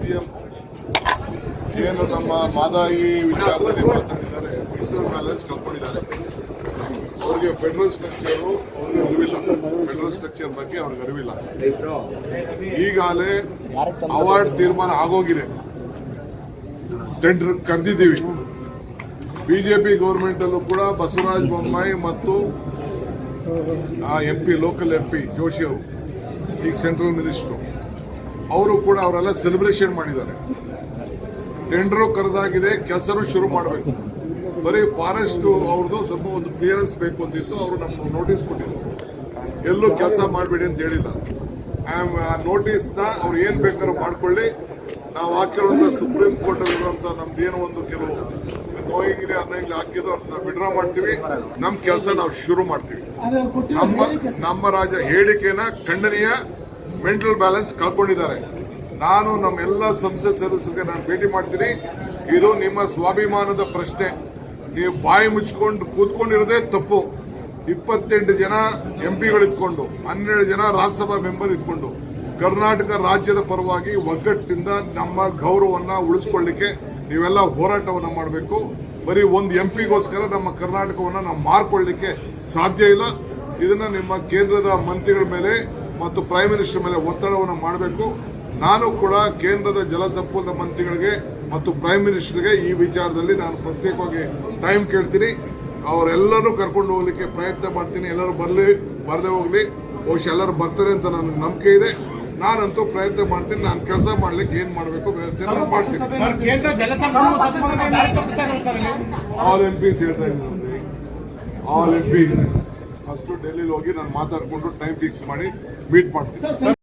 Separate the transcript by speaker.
Speaker 1: CM ಏನು ನಮ್ಮ ಮಾದಾಯಿ ವಿಚಾರದಲ್ಲಿ ಮಾತಾಡಿದ್ದಾರೆ, ಮೆಂಟಲ್ ಬ್ಯಾಲೆನ್ಸ್ ಕಳ್ಕೊಂಡಿದ್ದಾರೆ. ಅವ್ರಿಗೆ ಫೆಡರಲ್ ಸ್ಟ್ರಕ್ಚರು ಅವ್ರಿಗೆ ಅರಿವಿಲ್ಲ, ಫೆಡರಲ್ ಸ್ಟ್ರಕ್ಚರ್ ಬಗ್ಗೆ ಅವ್ರಿಗೆ ಅರಿವಿಲ್ಲ. ಈಗಾಗಲೇ ಅವಾರ್ಡ್ ತೀರ್ಮಾನ ಆಗೋಗಿದೆ, ಟೆಂಡರ್ ಕರೆದಿದ್ದೀವಿ. ಬಿಜೆಪಿ ಗೌರ್ಮೆಂಟ್ ಅಲ್ಲೂ ಕೂಡ ಬಸವರಾಜ ಬೊಮ್ಮಾಯಿ ಮತ್ತು MP ಲೋಕಲ್ MP ಜೋಶಿ ಅವರು ಈಗ ಸೆಂಟ್ರಲ್ ಮಿನಿಸ್ಟರ್ ಅವರು ಕೂಡ ಅವರೆಲ್ಲ ಸೆಲೆಬ್ರೇಷನ್ ಮಾಡಿದ್ದಾರೆ. ಟೆಂಡರು ಕರೆದಾಗಿದೆ, ಕೆಲಸನೂ ಶುರು ಮಾಡಬೇಕು. ಬರೀ ಫಾರೆಸ್ಟ್ ಅವ್ರದ್ದು ಸ್ವಲ್ಪ ಒಂದು ಕ್ಲಿಯರೆನ್ಸ್ ಬೇಕು ಅಂತಿತ್ತು, ಅವರು ನಮ್ಗೆ ನೋಟಿಸ್ ಕೊಟ್ಟಿದ್ರು. ಎಲ್ಲೂ ಕೆಲಸ ಮಾಡಬೇಡಿ ಅಂತ ಹೇಳಿಲ್ಲ. ನೋಟಿಸ್ನ ಅವ್ರು ಏನ್ ಬೇಕಾದ್ರೂ ಮಾಡ್ಕೊಳ್ಳಿ, ನಾವು ಹಾಕಿರುವಂತ ಸುಪ್ರೀಂ ಕೋರ್ಟ್ ಅಲ್ಲಿರುವಂತ ನಮ್ದೇನೋ ಒಂದು ಕೆಲವು ನೋಯಿಗಿರಿ ಅನ್ನಂಗ್ಲಿ ಹಾಕಿದ್ರು ಅದನ್ನ ವಿಡ್ರಾ ಮಾಡ್ತೀವಿ, ನಮ್ ಕೆಲಸ ನಾವು ಶುರು ಮಾಡ್ತೀವಿ. ನಮ್ಮ ರಾಜ್ಯ ಹೇಳಿಕೆನ ಖಂಡನೀಯ, ಮೆಂಟಲ್ ಬ್ಯಾಲೆನ್ಸ್ ಕಳ್ಕೊಂಡಿದ್ದಾರೆ. ನಾನು ನಮ್ಮೆಲ್ಲ ಸಂಸತ್ ಸದಸ್ಯರಿಗೆ ನಾನು ಭೇಟಿ ಮಾಡ್ತೀನಿ. ಇದು ನಿಮ್ಮ ಸ್ವಾಭಿಮಾನದ ಪ್ರಶ್ನೆ. ನೀವು ಬಾಯಿ ಮುಚ್ಕೊಂಡು ಕೂತ್ಕೊಂಡಿರೋದೇ ತಪ್ಪು. 28 ಜನ MP ಇದ್ಕೊಂಡು 12 ಜನ ರಾಜ್ಯಸಭಾ ಮೆಂಬರ್ ಇದ್ಕೊಂಡು ಕರ್ನಾಟಕ ರಾಜ್ಯದ ಪರವಾಗಿ ಒಗ್ಗಟ್ಟಿನಿಂದ ನಮ್ಮ ಗೌರವವನ್ನ ಉಳಿಸ್ಕೊಳ್ಳಿಕ್ಕೆ ನೀವೆಲ್ಲ ಹೋರಾಟವನ್ನು ಮಾಡಬೇಕು. ಬರೀ ಒಂದು MP ನಮ್ಮ ಕರ್ನಾಟಕವನ್ನು ನಾವು ಮಾರ್ಕೊಳ್ಳಿಕ್ಕೆ ಸಾಧ್ಯ ಇಲ್ಲ. ಇದನ್ನ ನಿಮ್ಮ ಕೇಂದ್ರದ ಮಂತ್ರಿಗಳ ಮೇಲೆ ಮತ್ತು ಪ್ರೈಮ್ ಮಿನಿಸ್ಟರ್ ಮೇಲೆ ಒತ್ತಡವನ್ನು ಮಾಡಬೇಕು. ನಾನು ಕೂಡ ಕೇಂದ್ರದ ಜಲಸಂಪನ್ಮೂಲ ಮಂತ್ರಿಗಳಿಗೆ ಮತ್ತು ಪ್ರೈಮ್ ಮಿನಿಸ್ಟರ್ಗೆ ಈ ವಿಚಾರದಲ್ಲಿ ನಾನು ಪ್ರತ್ಯೇಕವಾಗಿ ಟೈಮ್ ಕೇಳ್ತೀನಿ. ಅವರೆಲ್ಲರೂ ಕರ್ಕೊಂಡು ಹೋಗ್ಲಿಕ್ಕೆ ಪ್ರಯತ್ನ ಮಾಡ್ತೀನಿ. ಎಲ್ಲರೂ ಬರದೇ ಹೋಗ್ಲಿ, ಬಹುಶಃ ಎಲ್ಲರೂ ಬರ್ತಾರೆ ಅಂತ ನನಗೆ ನಂಬಿಕೆ ಇದೆ. ನಾನಂತೂ ಪ್ರಯತ್ನ ಮಾಡ್ತೀನಿ. ನಾನು ಕೆಲಸ ಮಾಡ್ಲಿಕ್ಕೆ ಏನ್ ಮಾಡಬೇಕು ವ್ಯವಸ್ಥೆ ಮಾಡ್ತೀನಿ. ಆಲ್ MPs ಹೇಳ್ತಾ ಇದ್ದೀನಿ, ಆಲ್ MPs ಫಸ್ಟ್ ಡೆಲ್ಲಿಲಿ ಹೋಗಿ ನಾನು ಮಾತಾಡ್ಕೊಂಡು ಟೈಮ್ ಫಿಕ್ಸ್ ಮಾಡಿ ಮೀಟ್ ಮಾಡ್ತೀನಿ.